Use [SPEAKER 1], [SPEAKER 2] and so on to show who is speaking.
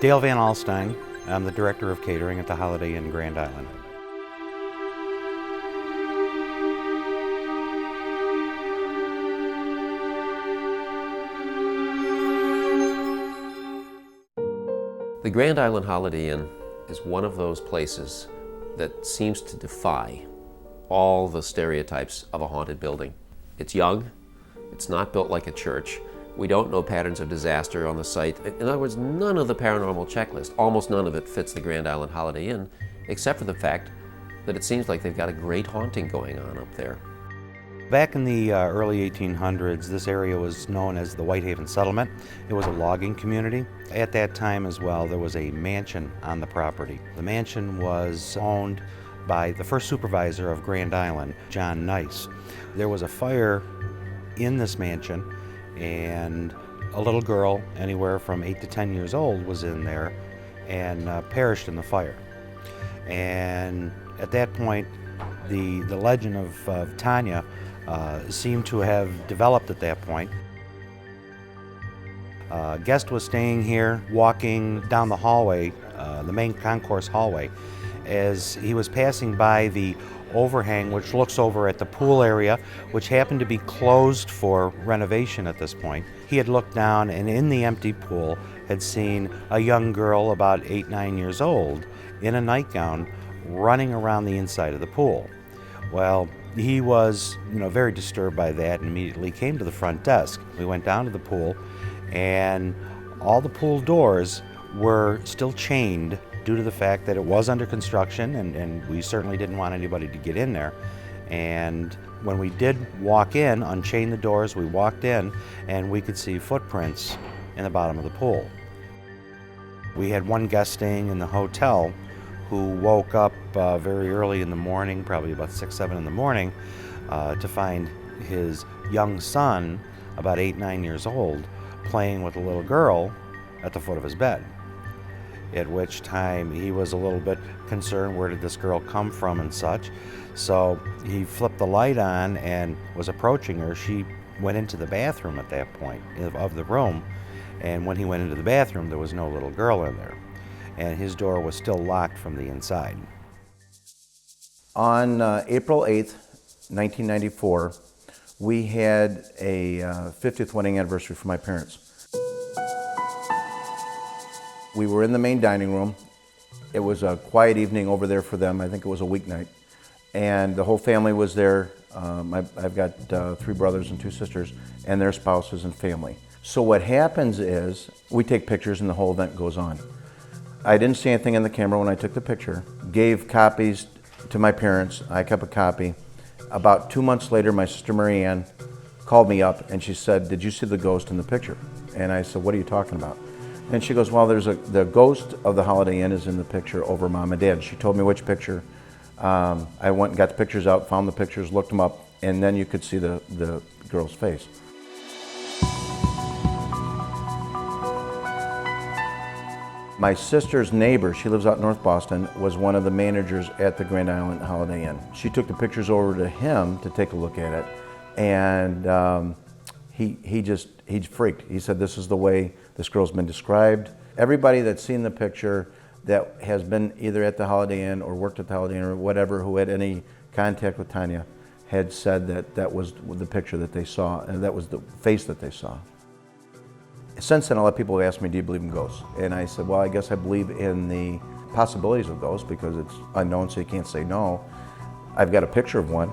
[SPEAKER 1] Dale Van Alstyne. I'm the Director of Catering at the Holiday Inn Grand Island.
[SPEAKER 2] The Grand Island Holiday Inn is one of those places that seems to defy all the stereotypes of a haunted building. It's young, it's not built like a church, we don't know patterns of disaster on the site. In other words, none of the paranormal checklist, almost none of it fits the Grand Island Holiday Inn, except for the fact that it seems like they've got a great haunting going on up there.
[SPEAKER 1] Back in the early 1800s, this area was known as the Whitehaven Settlement. It was a logging community. At that time as well, there was a mansion on the property. The mansion was owned by the first supervisor of Grand Island, John Nice. There was a fire in this mansion, and a little girl, anywhere from 8 to 10 years old, was in there and perished in the fire. And at that point, the legend of Tanya seemed to have developed at that point. A guest was staying here, walking down the hallway, the main concourse hallway, as he was passing by the overhang which looks over at the pool area, which happened to be closed for renovation at this point. He had looked down and in the empty pool had seen a young girl about 8, 9 years old in a nightgown running around the inside of the pool. Well, he was, very disturbed by that and immediately came to the front desk. We went down to the pool and all the pool doors were still chained due to the fact that it was under construction and we certainly didn't want anybody to get in there. And when we did walk in, unchain the doors, we walked in and we could see footprints in the bottom of the pool. We had one guest staying in the hotel who woke up very early in the morning, probably about 6, 7 in the morning, to find his young son, about 8, 9 years old, playing with a little girl at the foot of his bed. At which time he was a little bit concerned, where did this girl come from and such. So he flipped the light on and was approaching her. She went into the bathroom at that point of the room, and when he went into the bathroom, there was no little girl in there, and his door was still locked from the inside.
[SPEAKER 3] On April 8th, 1994, we had a 50th wedding anniversary for my parents. We were in the main dining room. It was a quiet evening over there for them. I think it was a weeknight. And the whole family was there. I've got 3 brothers and 2 sisters and their spouses and family. So what happens is we take pictures and the whole event goes on. I didn't see anything in the camera when I took the picture. Gave copies to my parents. I kept a copy. About 2 months later, my sister Marianne called me up and she said, "Did you see the ghost in the picture?" And I said, "What are you talking about?" And she goes, "Well, the ghost of the Holiday Inn is in the picture over Mom and Dad." She told me which picture. I went and got the pictures out, found the pictures, looked them up, and then you could see the girl's face. My sister's neighbor, she lives out in North Boston, was one of the managers at the Grand Island Holiday Inn. She took the pictures over to him to take a look at it, and he freaked. He said, "This is the way this girl's been described." Everybody that's seen the picture that has been either at the Holiday Inn or worked at the Holiday Inn or whatever, who had any contact with Tanya, had said that was the picture that they saw, and that was the face that they saw. Since then, a lot of people have asked me, "Do you believe in ghosts?" And I said, "Well, I guess I believe in the possibilities of ghosts because it's unknown, so you can't say no." I've got a picture of one.